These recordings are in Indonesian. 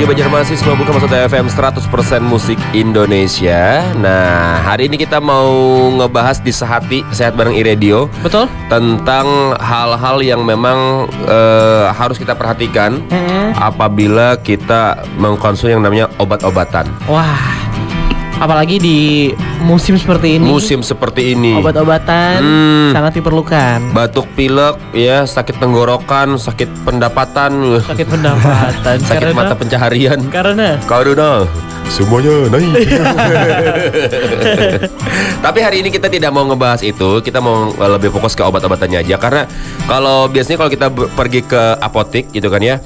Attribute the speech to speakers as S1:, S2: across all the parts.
S1: Banjarmasin 90,1 FM 100% musik Indonesia. Nah, hari ini kita mau ngebahas di Sehati Sehat Bareng iRadio.
S2: Betul.
S1: Tentang hal-hal yang memang harus kita perhatikan apabila kita mengkonsumsi yang namanya obat-obatan.
S2: Wah, apalagi di musim seperti ini.
S1: Musim seperti ini.
S2: Obat-obatan sangat diperlukan.
S1: Batuk pilek, ya, sakit tenggorokan, sakit pendapatan,
S2: Sakit pendapatan.
S1: sakit mata pencaharian.
S2: Karena
S1: semuanya naik. Tapi hari ini kita tidak mau ngebahas itu. Kita mau lebih fokus ke obat-obatannya aja. Karena kalau biasanya kalau kita pergi ke apotek gitu kan ya,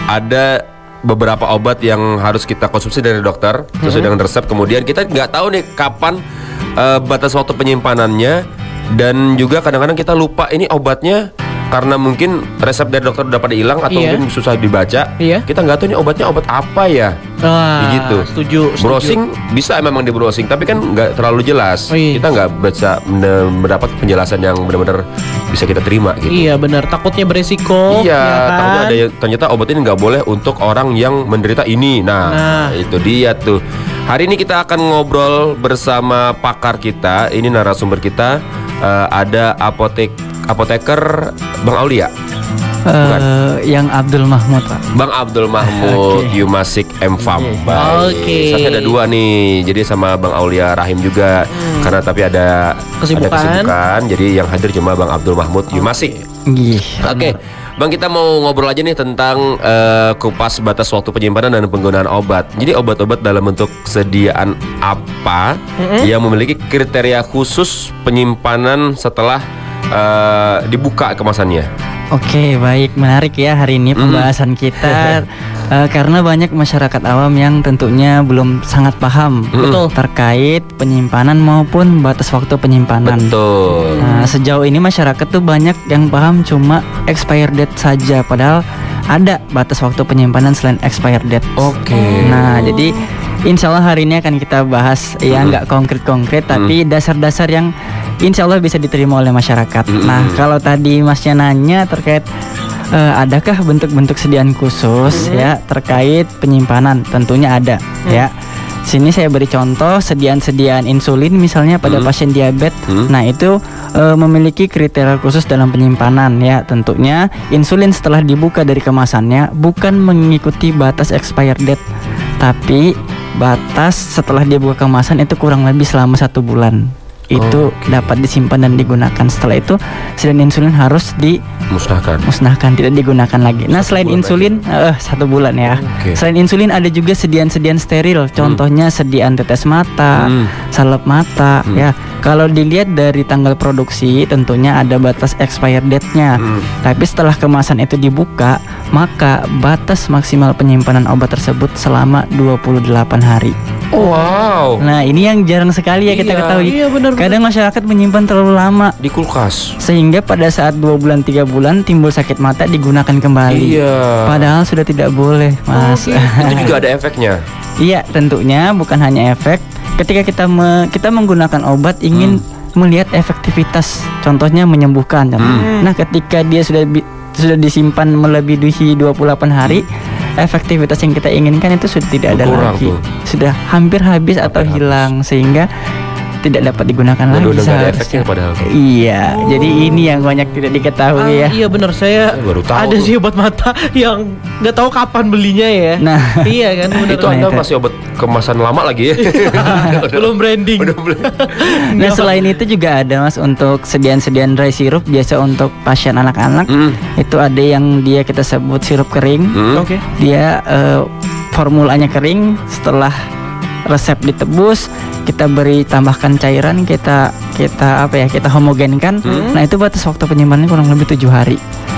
S1: ada beberapa obat yang harus kita konsumsi dari dokter sesuai dengan resep. Kemudian kita nggak tahu nih kapan batas waktu penyimpanannya. Dan juga kadang-kadang kita lupa ini obatnya, karena mungkin resep dari dokter udah pada hilang atau mungkin susah dibaca. Kita nggak tahu ini obatnya obat apa ya. Gitu.
S2: Setuju.
S1: Browsing bisa memang di browsing, tapi kan nggak terlalu jelas. Kita nggak bisa mendapat penjelasan yang benar-benar bisa kita terima gitu.
S2: Iya benar, takutnya beresiko.
S1: Iya,
S2: ya kan?
S1: takutnya ada ternyata obat ini nggak boleh untuk orang yang menderita ini. Nah, itu dia tuh. Hari ini kita akan ngobrol bersama pakar kita. Ini narasumber kita, ada apoteker Bang Aulia.
S3: Yang Abdul Mahmud, Pak.
S1: Bang Abdul Mahmud, Yumasik M-Farm. Saya ada dua nih, jadi sama Bang Aulia Rahim juga. Karena tapi ada kesibukan, jadi yang hadir cuma Bang Abdul Mahmud Yumasik. Oke. Bang, kita mau ngobrol aja nih tentang kupas batas waktu penyimpanan dan penggunaan obat. Jadi obat-obat dalam bentuk sediaan apa yang memiliki kriteria khusus penyimpanan setelah dibuka kemasannya?
S3: Oke, baik, menarik ya hari ini pembahasan kita. Karena banyak masyarakat awam yang tentunya belum sangat paham terkait penyimpanan maupun batas waktu penyimpanan.
S1: Betul.
S3: Nah, sejauh ini masyarakat tuh banyak yang paham cuma expire date saja, padahal ada batas waktu penyimpanan selain expire date. Nah, jadi insya Allah hari ini akan kita bahas ya nggak konkret-konkret, tapi dasar-dasar yang insya Allah bisa diterima oleh masyarakat. Nah, kalau tadi Masnya nanya terkait adakah bentuk-bentuk sediaan khusus ya terkait penyimpanan? Tentunya ada ya. Sini saya beri contoh sediaan-sediaan insulin misalnya pada pasien diabetes. Nah, itu memiliki kriteria khusus dalam penyimpanan ya. Tentunya insulin setelah dibuka dari kemasannya bukan mengikuti batas expire date, tapi batas setelah dibuka kemasan itu kurang lebih selama 1 bulan. Itu dapat disimpan dan digunakan. Setelah itu sediaan insulin harus dimusnahkan, tidak digunakan lagi. Nah, selain insulin 1 bulan ya. Selain insulin ada juga sediaan-sediaan steril. Contohnya sediaan tetes mata, salep mata ya. Kalau dilihat dari tanggal produksi tentunya ada batas expire date-nya. Tapi setelah kemasan itu dibuka, maka batas maksimal penyimpanan obat tersebut selama 28 hari.
S1: Wow.
S3: Nah, ini yang jarang sekali ya kita ketahui. Kadang masyarakat menyimpan terlalu lama
S1: di kulkas,
S3: sehingga pada saat 2 bulan 3 bulan timbul sakit mata, digunakan kembali. Padahal sudah tidak boleh, Mas.
S1: Itu juga ada efeknya.
S3: Iya, tentunya bukan hanya efek. Ketika kita menggunakan obat ingin melihat efektivitas, contohnya menyembuhkan. Nah, ketika dia sudah disimpan melebihi 28 hari, efektivitas yang kita inginkan itu sudah tidak ada lagi. Sudah hampir habis atau hilang, sehingga tidak dapat digunakan lagi seharusnya. Iya, jadi ini yang banyak tidak diketahui ya.
S2: Iya benar, saya
S1: baru tahu.
S2: Ada sih obat mata yang nggak tahu kapan belinya ya.
S3: Nah,
S2: iya kan, benar.
S1: Itu Anda masih obat kemasan lama lagi ya.
S2: Belum branding.
S3: Nah, selain itu juga ada, Mas, untuk sediaan-sediaan dry syrup biasa untuk pasien anak-anak. Itu ada yang kita sebut sirup kering. Dia formulanya kering, setelah resep ditebus, kita beri tambahkan cairan, kita homogenkan. Nah, itu batas waktu penyimpanannya kurang lebih 7 hari.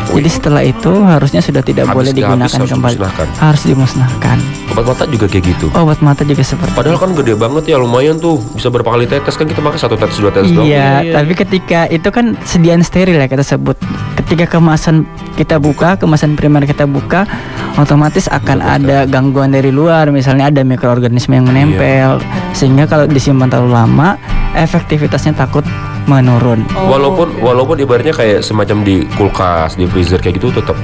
S3: Jadi setelah itu harusnya sudah tidak boleh digunakan kembali. Harus dimusnahkan.
S1: Obat mata juga kayak gitu.
S3: Obat mata juga seperti.
S1: Padahal kan gede banget ya, lumayan tuh, bisa berapa kali tetes kan, kita pakai 1 tetes 2 tetes doang.
S3: Iya, tapi ketika itu kan sediaan steril ya kita sebut. Ketika kemasan kita buka, kemasan primer kita buka, otomatis akan ada gangguan dari luar, misalnya ada mikroorganisme yang menempel, sehingga kalau disimpan terlalu lama, efektivitasnya takut menurun.
S1: Walaupun ibaratnya kayak semacam di kulkas, di freezer kayak gitu tetap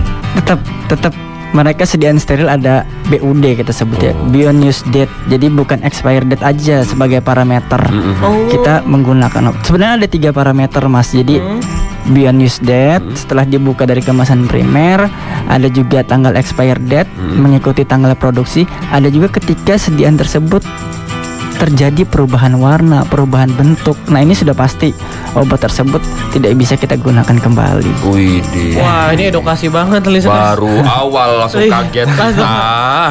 S3: mereka sediaan steril ada BUD kita sebut ya, Beyond Use Date. Jadi bukan expired date aja sebagai parameter. Kita menggunakan sebenarnya ada 3 parameter Mas. Jadi Beyond Use Date setelah dibuka dari kemasan primer, ada juga tanggal expired date mengikuti tanggal produksi, ada juga ketika sediaan tersebut terjadi perubahan warna, perubahan bentuk. Nah ini sudah pasti obat tersebut tidak bisa kita gunakan kembali.
S2: Wah ini edukasi banget listeners.
S1: Baru awal langsung kaget.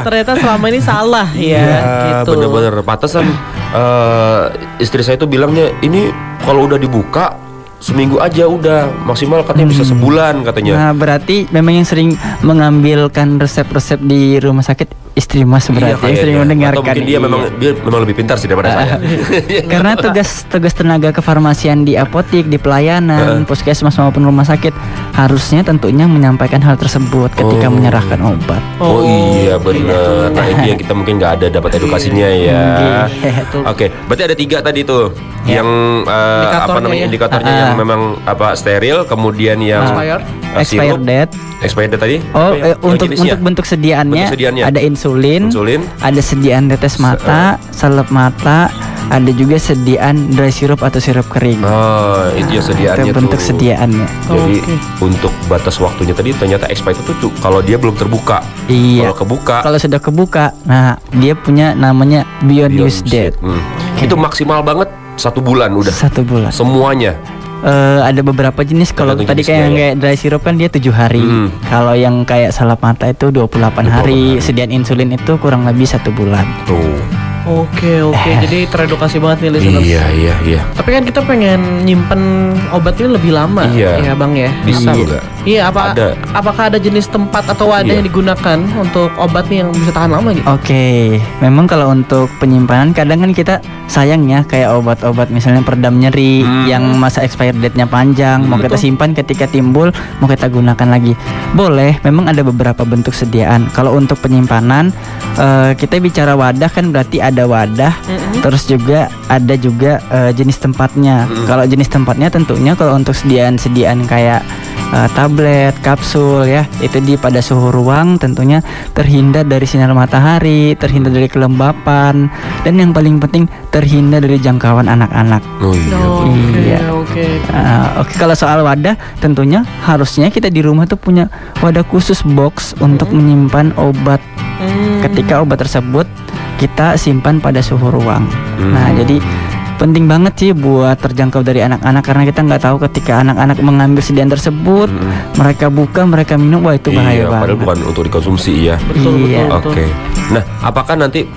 S2: Ternyata selama ini salah ya. Gitu.
S1: Bener-bener pantesan istri saya tuh bilangnya ini kalau udah dibuka seminggu aja udah maksimal katanya bisa sebulan katanya.
S3: Nah berarti memang yang sering mengambilkan resep-resep di rumah sakit istri Mas berarti yang sering mendengarkan.
S1: Atau mungkin dia memang lebih pintar sih daripada saya.
S3: Karena tugas tenaga kefarmasian di apotik, di pelayanan, puskesmas maupun rumah sakit harusnya tentunya menyampaikan hal tersebut ketika menyerahkan obat.
S1: Oh iya benar. Nah itu yang kita mungkin nggak ada dapat edukasinya ya. Oke, berarti ada 3 tadi tuh yang apa namanya indikatornya yang memang apa steril, kemudian yang
S3: expired date.
S1: Expired date tadi?
S3: Untuk bentuk sediaannya ada insulin, ada sediaan tetes mata, salep mata, ada juga sediaan dry syrup atau sirup kering.
S1: Itu ya sediaannya
S3: itu bentuk sediaannya.
S1: Jadi untuk batas waktunya tadi ternyata expired itu kalau dia belum terbuka.
S3: Iya.
S1: Kalau
S3: sudah kebuka, nah dia punya namanya Beyond Use Date.
S1: Itu maksimal banget 1 bulan udah.
S3: 1 bulan.
S1: Semuanya.
S3: Ada beberapa jenis. Kalau tadi kayak dry syrup kan dia 7 hari. Kalau yang kayak salep mata itu 28 hari. Sediaan insulin itu kurang lebih 1 bulan.
S2: Oke. Jadi teredukasi banget nih listeners.
S1: Iya.
S2: Tapi kan kita pengen nyimpen obat ini lebih lama.
S1: Iya.
S2: Ya Bang ya.
S1: Bisa enggak?
S2: Iya, apakah ada jenis tempat atau wadah yang digunakan untuk obat nih yang bisa tahan lama gitu?
S3: Oke. Memang kalau untuk penyimpanan kadang kan kita sayang ya kayak obat-obat misalnya peredam nyeri yang masa expired date-nya panjang, mau kita simpan ketika timbul mau kita gunakan lagi. Boleh, memang ada beberapa bentuk sediaan. Kalau untuk penyimpanan kita bicara wadah kan berarti ada wadah, terus juga ada jenis tempatnya. Kalau jenis tempatnya tentunya kalau untuk sediaan kayak tablet, kapsul ya, itu pada suhu ruang tentunya terhindar dari sinar matahari, terhindar dari kelembapan, dan yang paling penting terhindar dari jangkauan anak-anak. Oke, kalau soal wadah tentunya harusnya kita di rumah tuh punya wadah khusus box untuk menyimpan obat. Ketika obat tersebut kita simpan pada suhu ruang. Nah, jadi penting banget sih buat terjangkau dari anak-anak karena kita nggak tahu ketika anak-anak mengambil sediaan tersebut, mereka buka, mereka minum, wah itu bahaya banget.
S1: Padahal bukan untuk dikonsumsi ya.
S2: Betul.
S1: Oke. Nah, apakah nanti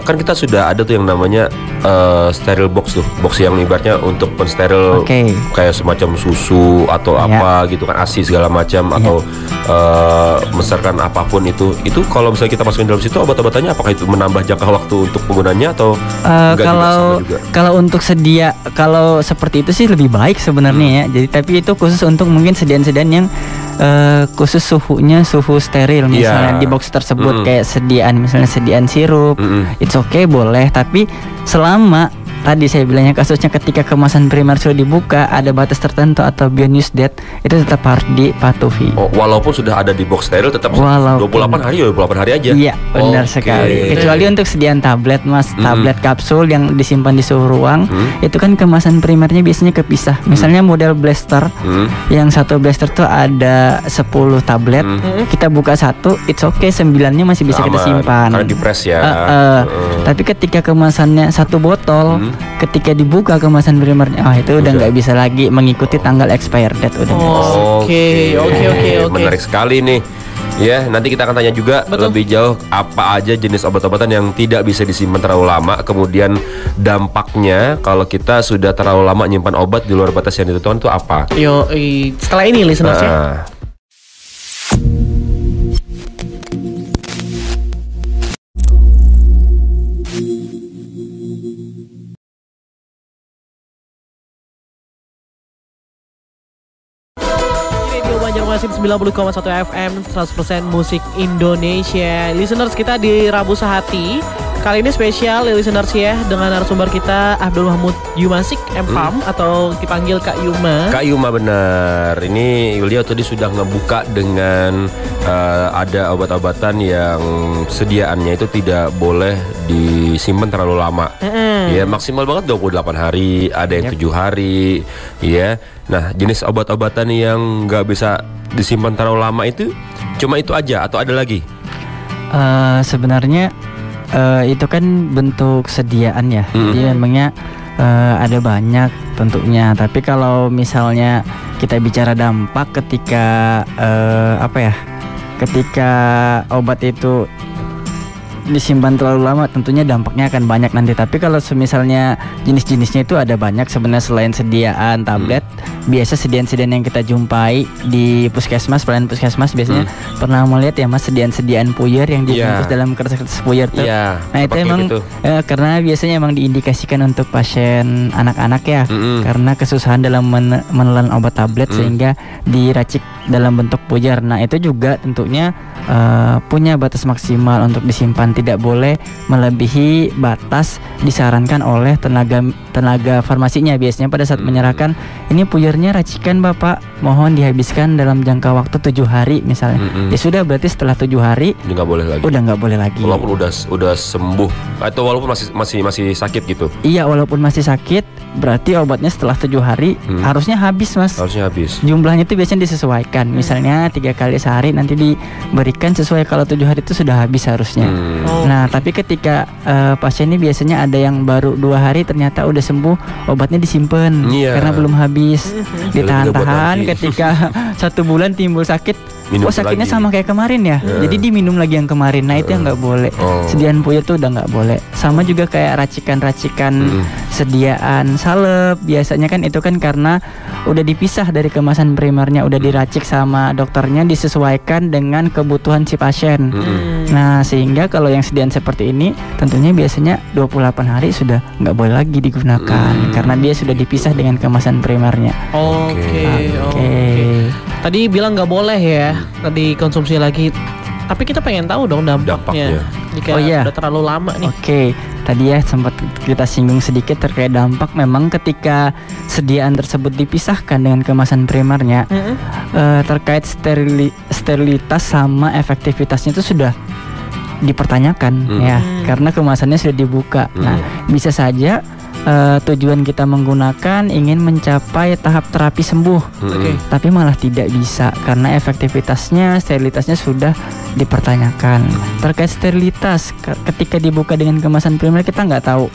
S1: kan kita sudah ada tuh yang namanya steril box tuh, box yang ibaratnya untuk pensteril kayak semacam susu atau apa gitu kan, ASI segala macam atau membesarkan apapun itu kalau misalnya kita masukin dalam situ obat-obatannya, apakah itu menambah jangka waktu untuk penggunanya atau
S3: kalau untuk kalau seperti itu sih lebih baik sebenarnya ya. Jadi tapi itu khusus untuk mungkin sediaan-sediaan yang khusus suhu steril misalnya di box tersebut kayak misalnya sediaan sirup, it's okay boleh, tapi selama tadi saya bilangnya kasusnya ketika kemasan primer sudah dibuka ada batas tertentu atau beyond use date, itu tetap harus dipatuhi.
S1: Walaupun sudah ada di box steril tetap 28 hari aja.
S3: Iya, benar sekali. Kecuali untuk sediaan tablet Mas, tablet kapsul yang disimpan di suhu ruang, itu kan kemasan primernya biasanya kepisah. Misalnya model blaster, yang satu blaster tuh ada 10 tablet, kita buka 1, it's okay, 9-nya masih bisa kita simpan.
S1: Karena di press ya.
S3: Tapi ketika kemasannya 1 botol, ketika dibuka kemasan primernya, itu udah nggak bisa lagi mengikuti tanggal expired date udah.
S2: Oke.
S1: Menarik sekali nih. Ya, nanti kita akan tanya juga lebih jauh apa aja jenis obat-obatan yang tidak bisa disimpan terlalu lama, kemudian dampaknya kalau kita sudah terlalu lama nyimpan obat di luar batas yang ditentukan itu apa.
S2: Setelah ini listeners ya. Masih 90,1 FM 100% musik Indonesia. Listeners, kita di Rabu Sehati Kali ini spesial listeners ya, dengan narasumber kita Abdul Mahmud Yumasik M.Pharm atau dipanggil Kak Yuma.
S1: Kak Yuma benar. Ini beliau tadi sudah ngebuka dengan ada obat-obatan yang sediaannya itu tidak boleh disimpan terlalu lama. Ya maksimal banget 28 hari, ada yang 7 hari. Ya. Nah jenis obat-obatan yang nggak bisa disimpan terlalu lama itu cuma itu aja atau ada lagi?
S3: Sebenarnya itu kan bentuk sediaan ya. Jadi memangnya ada banyak tentunya. Tapi kalau misalnya kita bicara dampak ketika ketika obat itu disimpan terlalu lama, tentunya dampaknya akan banyak nanti. Tapi kalau misalnya jenis-jenisnya itu ada banyak sebenarnya selain sediaan tablet. Biasa sediaan-sediaan yang kita jumpai di puskesmas, pelayanan puskesmas biasanya pernah melihat ya Mas, sediaan-sediaan puyer yang dibungkus dalam kertas-kertas puyer tuh. Nah itu emang karena biasanya emang diindikasikan untuk pasien anak-anak ya, karena kesusahan dalam menelan obat tablet sehingga diracik dalam bentuk puyer. Nah itu juga tentunya punya batas maksimal untuk disimpan, tidak boleh melebihi batas disarankan oleh tenaga farmasinya. Biasanya pada saat menyerahkan, ini puyernya racikan Bapak, mohon dihabiskan dalam jangka waktu 7 hari misalnya. Ya sudah, berarti setelah 7 hari
S1: nggak boleh lagi.
S3: Udah nggak boleh lagi.
S1: Walaupun udah sembuh atau walaupun masih sakit gitu.
S3: Iya, walaupun masih sakit, berarti obatnya setelah 7 hari harusnya habis Mas.
S1: Harusnya habis.
S3: Jumlahnya itu biasanya disesuaikan. Misalnya 3 kali sehari, nanti diberikan sesuai kalau 7 hari itu sudah habis harusnya. Nah tapi ketika pasien ini biasanya ada yang baru 2 hari ternyata udah sembuh, obatnya disimpan karena belum habis. Ditahan-tahan, ketika 1 bulan timbul sakit, sakitnya lagi sama kayak kemarin ya. Jadi diminum lagi yang kemarin. Nah itu yang nggak boleh. Sediaan puyer tuh udah nggak boleh. Sama juga kayak racikan-racikan sediaan salep. Biasanya kan itu kan karena udah dipisah dari kemasan primernya, udah diracik sama dokternya, disesuaikan dengan kebutuhan si pasien. Nah sehingga kalau yang sediaan seperti ini tentunya biasanya 28 hari sudah nggak boleh lagi digunakan karena dia sudah dipisah dengan kemasan primernya.
S2: Oke. Tadi bilang nggak boleh ya, tadi konsumsi lagi. Tapi kita pengen tahu dong dampaknya. Jika udah terlalu lama nih.
S3: Oke, tadi ya sempat kita singgung sedikit terkait dampak. Memang ketika sediaan tersebut dipisahkan dengan kemasan primernya, terkait sterilitas sama efektivitasnya itu sudah dipertanyakan ya, karena kemasannya sudah dibuka. Nah, bisa saja tujuan kita menggunakan ingin mencapai tahap terapi sembuh, tapi malah tidak bisa karena efektivitasnya, sterilitasnya sudah dipertanyakan. Terkait sterilitas, ketika dibuka dengan kemasan primer kita nggak tahu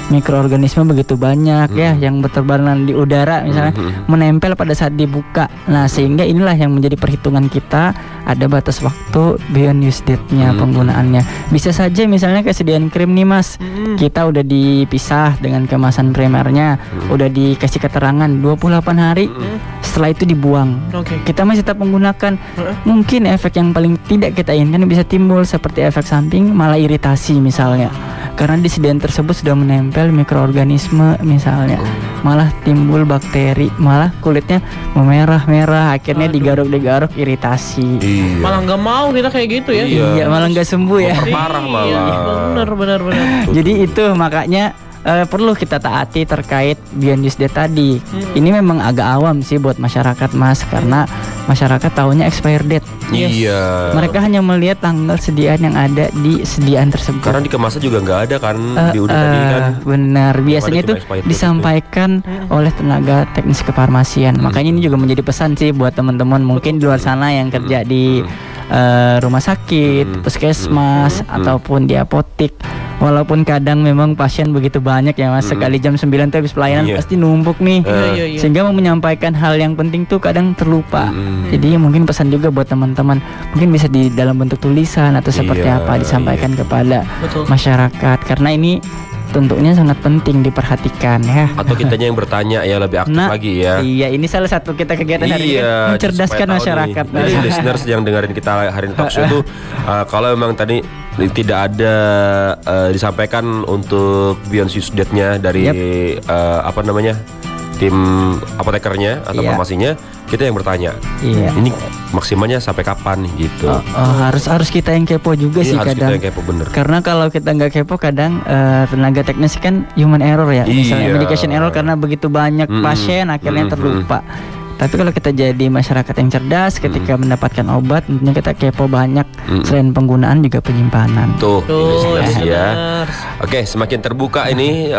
S3: mikroorganisme begitu banyak ya yang berterbangan di udara misalnya menempel pada saat dibuka. Nah sehingga inilah yang menjadi perhitungan kita, ada batas waktu beyond use date-nya penggunaannya. Bisa saja misalnya kesediaan krim nih Mas, kita udah dipisah dengan kemasan primernya, udah dikasih keterangan 28 hari, setelah itu dibuang. Kita masih tetap menggunakan, mungkin efek yang paling tidak kita inginkan bisa timbul seperti efek samping, malah iritasi misalnya. Karena di sediaan tersebut sudah menempel mikroorganisme misalnya, malah timbul bakteri, malah kulitnya memerah-merah, akhirnya digaruk-digaruk iritasi.
S2: Malah nggak mau kita kayak gitu ya.
S3: Iya, malah nggak sembuh ya.
S1: Parah malah.
S2: Benar.
S3: Jadi itu makanya perlu kita taati terkait beyond use date tadi. Ini memang agak awam sih buat masyarakat Mas, karena masyarakat tahunya expire date.
S1: Iya.
S3: Mereka hanya melihat tanggal sediaan yang ada di sediaan tersebut.
S1: Karena di kemasan juga nggak ada kan di udah tadi kan.
S3: Benar. Biasanya itu disampaikan oleh tenaga teknis kefarmasian. Makanya ini juga menjadi pesan sih buat teman-teman mungkin di luar sana yang kerja di rumah sakit, puskesmas ataupun di apotik. Walaupun kadang memang pasien begitu banyak ya Mas, sekali jam 9 tuh habis pelayanan pasti numpuk nih. Sehingga mau menyampaikan hal yang penting tuh kadang terlupa. Jadi mungkin pesan juga buat teman-teman, mungkin bisa di dalam bentuk tulisan atau seperti apa disampaikan kepada masyarakat, karena ini tentunya sangat penting diperhatikan ya.
S1: Atau kitanya yang bertanya ya lebih aktif lagi ya.
S3: Iya, ini salah satu kita kegiatan hari ini mencerdaskan masyarakat.
S1: Jadi listeners yang dengerin kita hari ini talk show tuh kalau memang tadi tidak ada disampaikan untuk beyond use date-nya dari apa namanya tim apotekernya atau farmasinya, kita yang bertanya. Ini maksimalnya sampai kapan gitu.
S3: Harus kita yang kepo juga sih
S1: harus
S3: kadang.
S1: Kita yang kepo, bener.
S3: Karena kalau kita nggak kepo kadang tenaga teknis kan human error ya. Misalnya medication error karena begitu banyak pasien akhirnya terlupa. Tapi kalau kita jadi masyarakat yang cerdas ketika mendapatkan obat, tentunya kita kepo banyak selain penggunaan juga penyimpanan.
S1: Tuh ya. Oke, semakin terbuka ini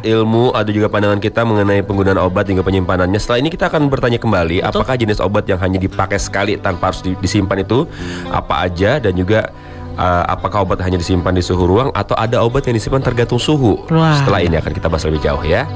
S1: ilmu ada juga pandangan kita mengenai penggunaan obat hingga penyimpanannya. Setelah ini kita akan bertanya kembali, apakah jenis obat yang hanya dipakai sekali tanpa harus disimpan itu apa aja, dan juga apakah obat hanya disimpan di suhu ruang atau ada obat yang disimpan tergantung suhu. Setelah ini akan kita bahas lebih jauh ya.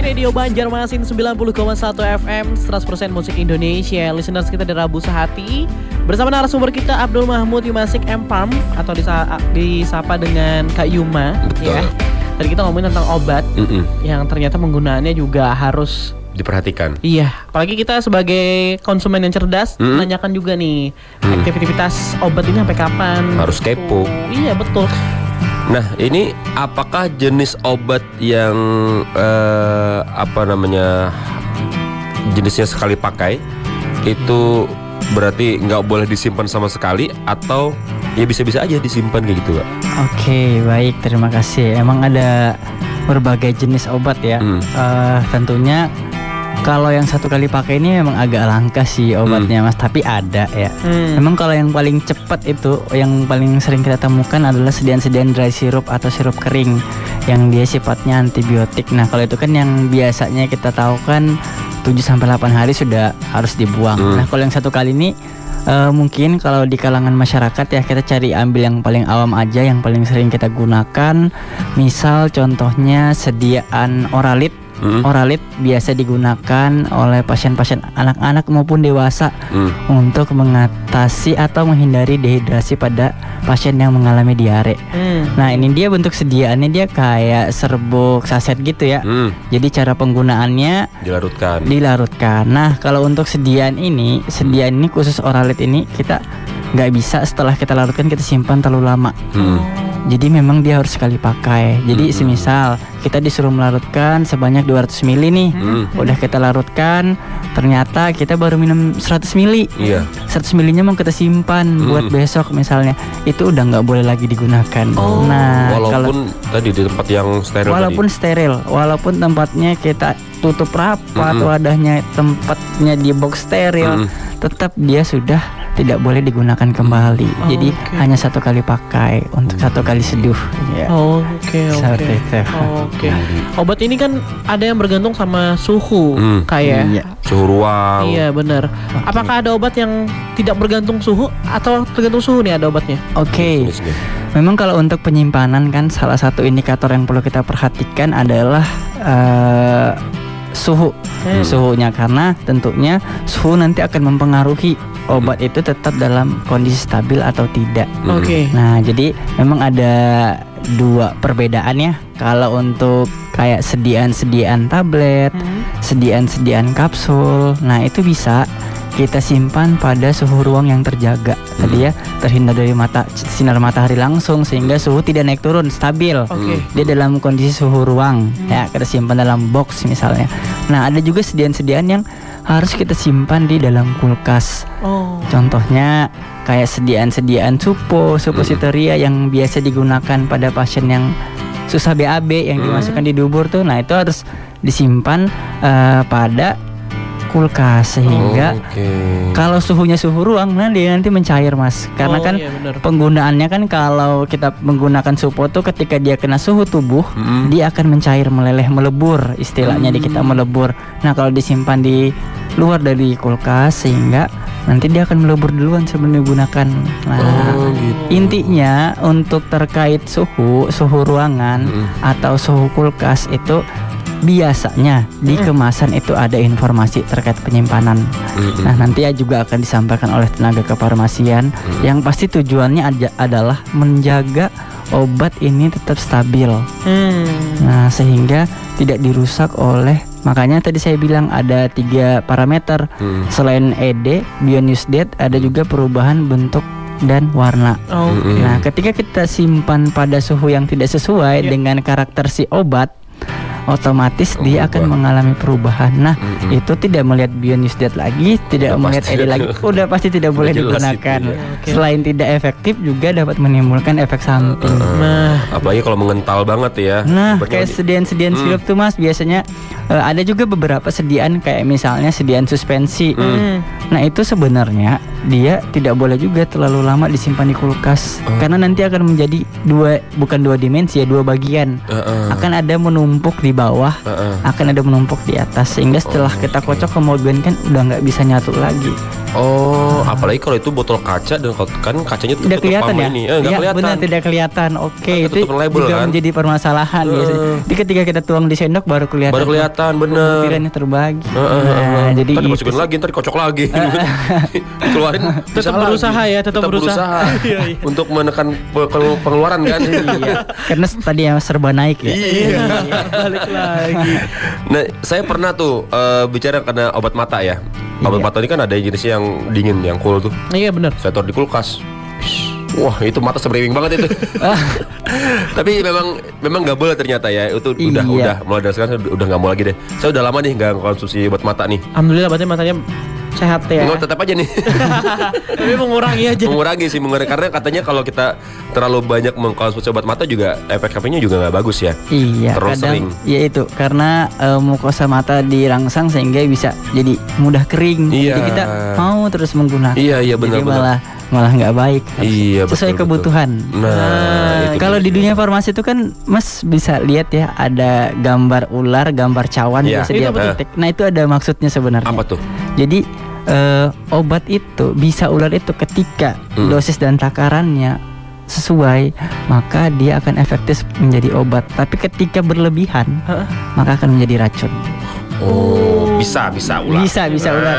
S2: Radio Banjarmasin 90,1 FM 100% musik Indonesia. Listeners kita dari Rabu Sehati bersama narasumber kita Abdul Mahmud Yumasik M-Farm atau disapa dengan Kak Yuma.
S1: Betul.
S2: Ya. Tadi kita ngomongin tentang obat yang ternyata penggunaannya juga harus
S1: diperhatikan.
S2: Iya, apalagi kita sebagai konsumen yang cerdas menanyakan juga nih aktivitas obat ini sampai kapan.
S1: Harus kepo.
S2: Iya, betul.
S1: Nah, ini apakah jenis obat yang jenisnya sekali pakai itu berarti nggak boleh disimpan sama sekali, atau ya bisa-bisa aja disimpan kayak gitu, Pak?
S3: Oke, baik, terima kasih. Emang ada berbagai jenis obat ya. Tentunya kalau yang satu kali pakai ini memang agak langka sih obatnya, Mas, tapi ada ya. Memang kalau yang paling cepat itu, yang paling sering kita temukan adalah sediaan-sediaan dry syrup atau sirup kering yang dia sifatnya antibiotik. Nah, kalau itu kan yang biasanya kita tahu kan 7-8 hari sudah harus dibuang. Nah, kalau yang satu kali ini mungkin kalau di kalangan masyarakat ya kita cari ambil yang paling awam aja, yang paling sering kita gunakan. Misal contohnya sediaan Oralit. Oralit biasa digunakan oleh pasien-pasien anak-anak maupun dewasa untuk mengatasi atau menghindari dehidrasi pada pasien yang mengalami diare. Nah, ini dia bentuk sediaannya, dia kayak serbuk saset gitu ya. Jadi cara penggunaannya dilarutkan. Nah, kalau untuk sediaan ini khusus Oralit ini kita nggak bisa setelah kita larutkan kita simpan terlalu lama. Jadi memang dia harus sekali pakai. Jadi semisal kita disuruh melarutkan sebanyak 200 ml nih, udah kita larutkan, ternyata kita baru minum 100 ml. 100 ml-nya mau kita simpan buat besok misalnya, itu udah nggak boleh lagi digunakan. Nah,
S1: walaupun tadi di tempat yang steril.
S3: Walaupun tempatnya kita tutup rapat, wadahnya tempatnya di box steril, tetap dia sudah tidak boleh digunakan kembali. Jadi hanya satu kali pakai untuk satu kali seduh.
S2: Oke. Obat ini kan ada yang bergantung sama suhu, kayak
S1: suhu ruang.
S2: Iya, benar. Apakah ada obat yang tidak bergantung suhu atau tergantung suhu nih ada obatnya?
S3: Oke. Memang kalau untuk penyimpanan kan salah satu indikator yang perlu kita perhatikan adalah suhunya, karena tentunya suhu nanti akan mempengaruhi obat itu tetap dalam kondisi stabil atau tidak. Nah, jadi memang ada dua perbedaan ya. Kalau untuk kayak sediaan tablet, sediaan kapsul, nah itu bisa kita simpan pada suhu ruang yang terjaga. Tadi ya, terhindar dari sinar matahari langsung sehingga suhu tidak naik turun, stabil. Dia dalam kondisi suhu ruang. Ya, kita simpan dalam box misalnya. Nah, ada juga sediaan-sediaan yang harus kita simpan di dalam kulkas. Contohnya kayak sediaan-sediaan suppositoria yang biasa digunakan pada pasien yang susah BAB yang dimasukkan di dubur tuh. Nah, itu harus disimpan pada kulkas sehingga kalau suhunya suhu ruang, nah dia nanti mencair, Mas. Karena penggunaannya kan kalau kita menggunakan suppo tuh ketika dia kena suhu tubuh, dia akan mencair, meleleh, melebur, istilahnya di kita melebur. Nah, kalau disimpan di luar dari kulkas sehingga nanti dia akan melebur duluan sebelum digunakan. Nah, intinya untuk terkait suhu ruangan atau suhu kulkas itu biasanya di kemasan itu ada informasi terkait penyimpanan. Nah, nanti juga akan disampaikan oleh tenaga kefarmasian yang pasti tujuannya adalah menjaga obat ini tetap stabil. Nah, sehingga tidak dirusak oleh Makanya tadi saya bilang ada 3 parameter. Selain ED, Beyond Use Date, ada juga perubahan bentuk dan warna. Nah, ketika kita simpan pada suhu yang tidak sesuai dengan karakter si obat, otomatis dia akan mengalami perubahan. Nah, itu tidak melihat Beyond Use Date lagi, tidak melihat ED lagi, udah pasti tidak boleh digunakan. Selain tidak efektif, juga dapat menimbulkan efek samping.
S1: Apalagi kalau mengental banget ya.
S3: Nah, kayak sediaan sirup tuh Mas, biasanya ada juga beberapa sediaan kayak misalnya sediaan suspensi. Nah, itu sebenarnya dia tidak boleh juga terlalu lama disimpan di kulkas, karena nanti akan menjadi bukan dua dimensi ya, 2 bagian. Akan ada menumpuk di bawah, akan ada menumpuk di atas, sehingga setelah kita kocok kemudian kan udah nggak bisa nyatu lagi.
S1: Apalagi kalau itu botol kaca dan kan kacanya
S3: tidak kelihatan ya?
S1: Nggak kelihatan.
S3: Benar, tidak kelihatan. Oke, itu
S1: label,
S3: juga menjadi permasalahan biasanya. Jadi ketika kita tuang di sendok baru kelihatan.
S1: Bener.
S3: Butirannya terbagi.
S1: Jadi kan dimasukin lagi, ntar dikocok lagi. Keluarin.
S2: Tetap berusaha ya, tetap berusaha.
S1: Untuk menekan pengeluaran kan.
S3: Iya. Karena tadi yang serba naik ya.
S2: Iya. Balik lagi.
S1: Nah, saya pernah tuh bicara karena obat mata ya. Obat mata ini kan ada jenisnya yang dingin, yang cool tuh.
S2: Iya benar.
S1: Saya taruh di kulkas. Wah, itu mata semeriwing banget itu. Tapi memang nggak boleh ternyata ya. Itu udah mulai dari sekarang udah nggak mau lagi deh. Saya udah lama nih nggak konsumsi obat mata nih.
S2: Alhamdulillah, berarti matanya sehat ya.
S1: Nggak, tetap aja nih.
S2: Tapi mengurangi aja.
S1: Mengurangi karena katanya kalau kita terlalu banyak mengkonsumsi obat mata juga efek sampingnya juga nggak bagus ya.
S3: Iya.
S1: Terus sering.
S3: Ya itu karena mukosa mata dirangsang sehingga bisa jadi mudah kering.
S1: Iya.
S3: Jadi kita mau terus menggunakan.
S1: Iya benar.
S3: Malah nggak baik.
S1: Iya,
S3: sesuai kebutuhan.
S1: Nah,
S3: kalau di dunia farmasi itu kan Mas bisa lihat ya, ada gambar ular, gambar cawan biasa dia titik. Nah, itu ada maksudnya sebenarnya.
S1: Apa tuh?
S3: Jadi obat itu bisa ular itu ketika dosis dan takarannya sesuai, maka dia akan efektif menjadi obat. Tapi ketika berlebihan, maka akan menjadi racun.
S1: Bisa ular.
S3: Bisa ular.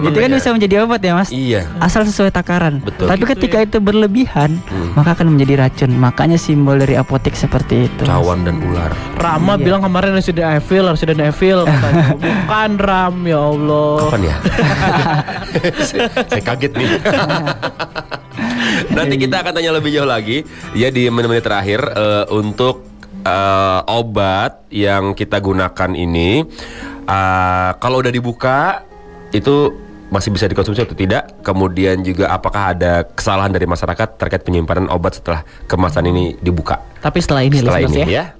S3: Itu kan bisa menjadi obat ya Mas.
S1: Iya.
S3: Asal sesuai takaran.
S1: Betul.
S3: Tapi ketika itu berlebihan, maka akan menjadi racun. Makanya simbol dari apotek seperti itu.
S1: Cawan dan ular.
S2: Rama bilang kemarin Resident Evil. Katanya. Bukan Ram, ya Allah.
S1: Kapan ya? Saya kaget nih. Nanti kita akan tanya lebih jauh lagi ya di menit-menit terakhir untuk obat yang kita gunakan ini. Kalau udah dibuka itu masih bisa dikonsumsi atau tidak? Kemudian juga apakah ada kesalahan dari masyarakat terkait penyimpanan obat setelah kemasan ini dibuka?
S2: Tapi setelah ini ya.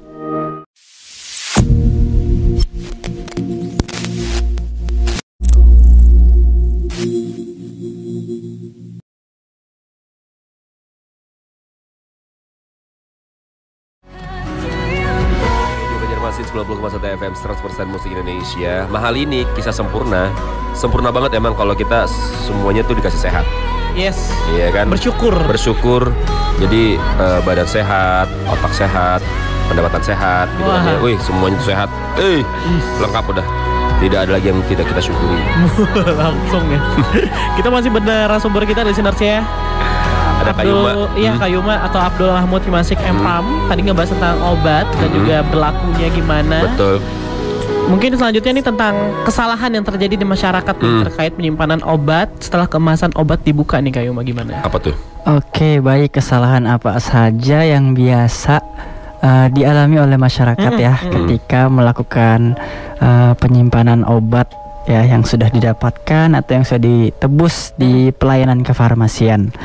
S1: Masih 90,1 FM 100% musik Indonesia. Mahal ini kisah sempurna banget emang kalau kita semuanya tuh dikasih sehat.
S2: Yes.
S1: Iya kan. Bersyukur. Jadi badan sehat, otak sehat, pendapatan sehat, gitu kan ya. Wih, semuanya tuh sehat. Lengkap udah. Tidak ada lagi yang tidak kita syukuri.
S2: Langsung ya. Kita masih narasumber kita listeners ya.
S1: Ada Kayuma.
S2: Iya, Kayuma atau Abdul Mahmud Himasik Empam. Tadi ngebahas tentang obat dan juga berlakunya gimana.
S1: Betul.
S2: Mungkin selanjutnya nih tentang kesalahan yang terjadi di masyarakat nih, terkait penyimpanan obat setelah kemasan obat dibuka nih, Kayuma, gimana?
S1: Apa tuh?
S3: Oke, baik. Kesalahan apa saja yang biasa dialami oleh masyarakat ketika melakukan penyimpanan obat ya yang sudah didapatkan atau yang sudah ditebus di pelayanan kefarmasian.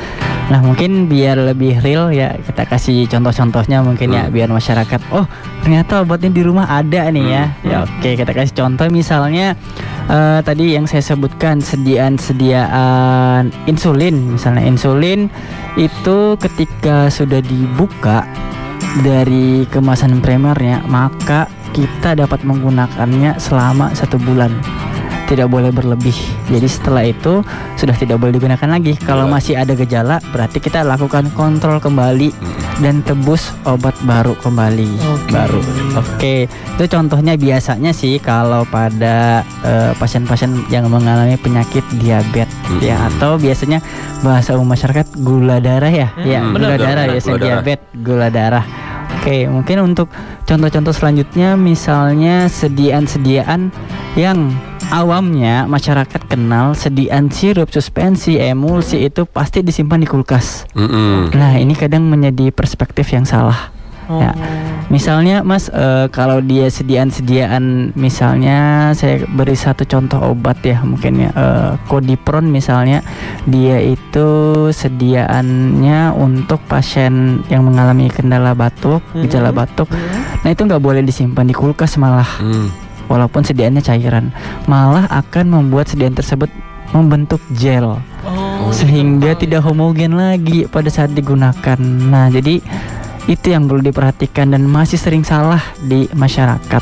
S3: Nah, mungkin biar lebih real ya kita kasih contoh-contohnya mungkin ya, biar masyarakat ternyata obatnya di rumah ada nih ya. Ya oke, kita kasih contoh misalnya tadi yang saya sebutkan sediaan insulin. Misalnya insulin itu ketika sudah dibuka dari kemasan primernya, maka kita dapat menggunakannya selama 1 bulan. Tidak boleh berlebih. Jadi setelah itu sudah tidak boleh digunakan lagi. Kalau masih ada gejala, berarti kita lakukan kontrol kembali dan tebus obat baru kembali. Oke. Itu contohnya biasanya sih kalau pada pasien-pasien yang mengalami penyakit diabetes ya, atau biasanya bahasa umum masyarakat gula darah ya. Ya, gula darah biasanya diabetes, gula darah. Oke, Oke, mungkin untuk contoh-contoh selanjutnya misalnya sediaan-sediaan yang awamnya masyarakat kenal, sediaan sirup, suspensi, emulsi itu pasti disimpan di kulkas. Nah, ini kadang menjadi perspektif yang salah. Ya. Misalnya Mas, kalau dia sediaan misalnya saya beri satu contoh obat ya mungkin ya, Kodipron misalnya, dia itu sediaannya untuk pasien yang mengalami kendala batuk, gejala batuk. Nah itu nggak boleh disimpan di kulkas malah, walaupun sediaannya cairan, malah akan membuat sediaan tersebut membentuk gel, sehingga tidak homogen lagi pada saat digunakan. Nah jadi itu yang perlu diperhatikan dan masih sering salah di masyarakat.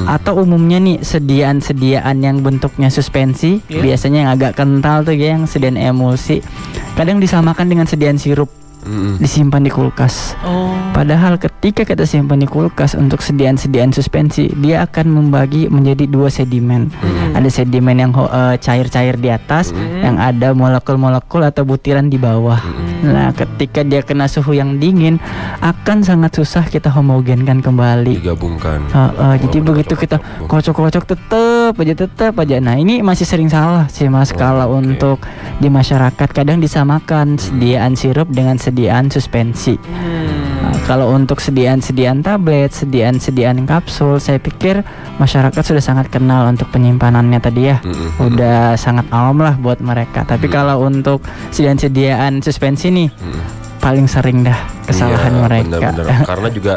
S3: Atau umumnya nih sediaan-sediaan yang bentuknya suspensi, biasanya yang agak kental tuh ya, yang sediaan emulsi, kadang disamakan dengan sediaan sirup, disimpan di kulkas. Padahal ketika kita simpan di kulkas untuk sediaan-sediaan suspensi, dia akan membagi menjadi dua sedimen. Ada sedimen yang cair-cair di atas, yang ada molekul-molekul atau butiran di bawah. Nah, ketika dia kena suhu yang dingin, akan sangat susah kita homogenkan kembali,
S1: digabungkan.
S3: Jadi begitu kita kocok-kocok tetap aja. Nah, ini masih sering salah sih Mas, kalau untuk di masyarakat kadang disamakan sediaan sirup dengan sediaan suspensi. Kalau untuk sediaan tablet, sediaan kapsul, saya pikir masyarakat sudah sangat kenal untuk penyimpanannya tadi ya. Udah sangat awam lah buat mereka. Tapi kalau untuk sediaan suspensi nih, paling sering dah kesalahan mereka.
S1: Bener. Karena juga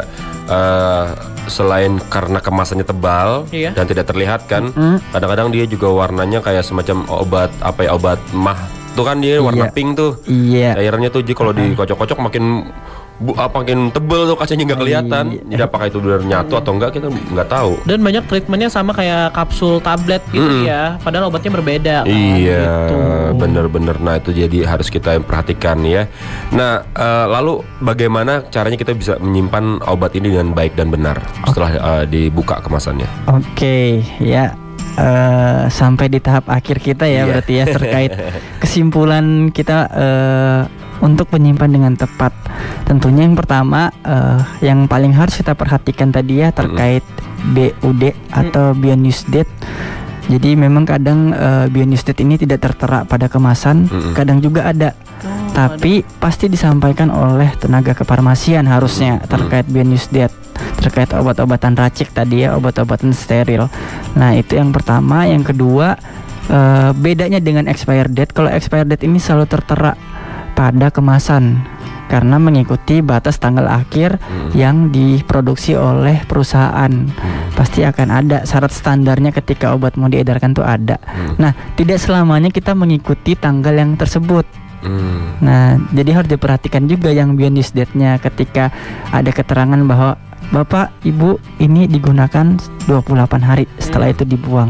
S1: selain karena kemasannya tebal dan tidak terlihat kan, kadang-kadang dia juga warnanya kayak semacam obat mah. Tuh kan dia warna pink tuh. Cairannya tuh jadi kalau dikocok-kocok makin tebel tuh kacanya, nggak kelihatan. Jadi apakah itu benar nyatu atau enggak kita nggak tahu. Dan
S2: banyak treatmentnya sama kayak kapsul tablet gitu ya, padahal obatnya berbeda.
S1: Iya, gitu. Bener-bener. Nah itu jadi harus kita perhatikan ya. Nah lalu bagaimana caranya kita bisa menyimpan obat ini dengan baik dan benar setelah dibuka kemasannya? Oke,
S3: ya. Sampai di tahap akhir kita ya berarti ya, terkait kesimpulan kita untuk menyimpan dengan tepat. Tentunya yang pertama yang paling harus kita perhatikan tadi ya terkait BUD atau Beyond Use Date. Jadi memang kadang Beyond Use Date ini tidak tertera pada kemasan, kadang juga ada. Tapi pasti disampaikan oleh tenaga kefarmasian harusnya terkait Beyond Use Date, terkait obat-obatan racik tadi ya, obat-obatan steril. Nah itu yang pertama. Yang kedua, bedanya dengan expired date, kalau expired date ini selalu tertera pada kemasan karena mengikuti batas tanggal akhir yang diproduksi oleh perusahaan. Pasti akan ada syarat standarnya ketika obat mau diedarkan tuh ada. Nah tidak selamanya kita mengikuti tanggal yang tersebut. Nah jadi harus diperhatikan juga yang Beyond Use Date-nya, ketika ada keterangan bahwa Bapak, Ibu, ini digunakan 28 hari, setelah itu dibuang.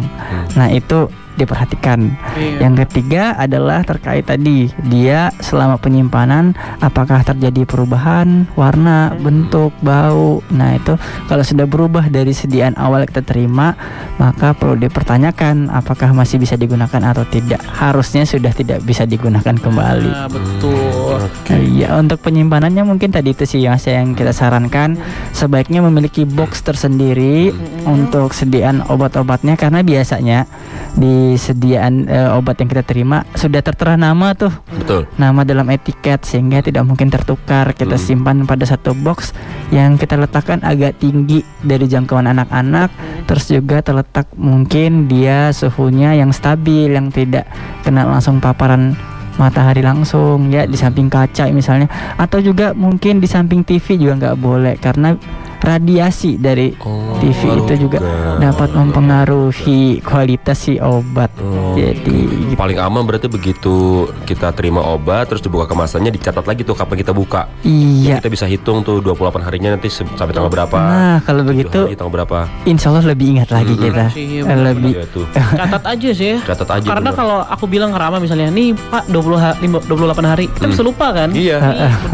S3: Nah itu diperhatikan. Yang ketiga adalah terkait tadi, dia selama penyimpanan apakah terjadi perubahan warna, bentuk, bau. Nah itu kalau sudah berubah dari sediaan awal kita terima, maka perlu dipertanyakan apakah masih bisa digunakan atau tidak. Harusnya sudah tidak bisa digunakan kembali.
S2: Betul.
S3: Iya, untuk penyimpanannya mungkin tadi itu sih Mas yang kita sarankan, sebaiknya memiliki box tersendiri untuk sediaan obat-obatnya, karena biasanya di sediaan obat yang kita terima sudah tertera nama tuh.
S1: Betul.
S3: Nama dalam etiket, sehingga tidak mungkin tertukar. Kita simpan pada satu box yang kita letakkan agak tinggi dari jangkauan anak-anak, terus juga terletak mungkin dia suhunya yang stabil, yang tidak kena langsung paparan matahari langsung ya, di samping kaca misalnya, atau juga mungkin di samping TV juga nggak boleh, karena radiasi dari TV itu juga dapat mempengaruhi kualitas si obat. Jadi
S1: paling aman berarti begitu kita terima obat terus dibuka kemasannya, dicatat lagi tuh kapan kita buka.
S3: Iya.
S1: Jadi kita bisa hitung tuh 28 harinya nanti sampai tanggal berapa.
S3: Nah kalau begitu
S1: tanggal berapa,
S3: insya Allah lebih ingat lagi kita. Lebih
S2: catat aja sih.
S1: Catat aja.
S2: Karena kalau aku bilang ke Rama misalnya, nih Pak 28 hari, kita bisa lupa kan?
S1: Iya.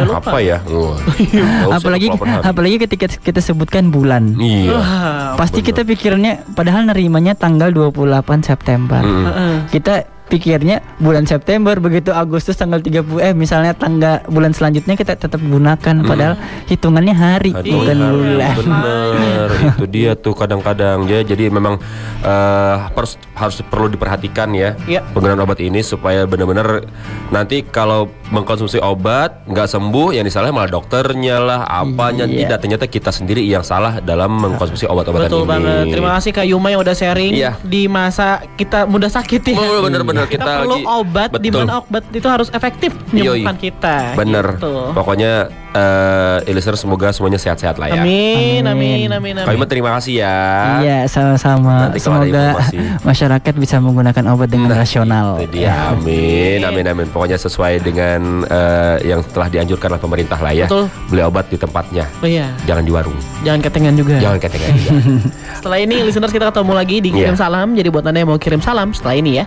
S1: Apa ya?
S3: Apalagi ketika kita sebutkan bulan.
S1: Iya.
S3: Pasti kita pikirannya padahal nerimanya tanggal 28 September. Kita pikirnya bulan September, begitu Agustus tanggal 30 misalnya bulan selanjutnya kita tetap gunakan, padahal hitungannya hari bukan bulan.
S1: Bener, itu dia tuh kadang-kadang ya. Jadi memang harus perlu diperhatikan ya penggunaan obat ini supaya benar-benar nanti kalau mengkonsumsi obat nggak sembuh, yang disalah malah dokternya lah, apanya tidak, ternyata kita sendiri yang salah dalam mengkonsumsi obat-obatan ini.
S2: Betul banget. Terima kasih Kak Yuma yang udah sharing di masa kita mudah sakit ya.
S1: Bener-bener kita
S2: perlu obat, di mana obat itu harus efektif menyembuhkan kita.
S1: Bener. Gitu. Pokoknya listener semoga semuanya sehat-sehat lah ya.
S2: Amin.
S1: Kak Yuma terima kasih ya.
S3: Iya, sama-sama. Semoga masyarakat bisa menggunakan obat dengan rasional.
S1: Amin. Pokoknya sesuai dengan yang telah dianjurkan oleh pemerintah lah ya.
S2: Betul.
S1: Beli obat di tempatnya. Jangan di warung.
S2: Jangan ketengan juga.
S1: Setelah
S2: ini listeners kita ketemu lagi di Kirim Salam. Jadi buat Anda yang mau kirim salam setelah ini ya.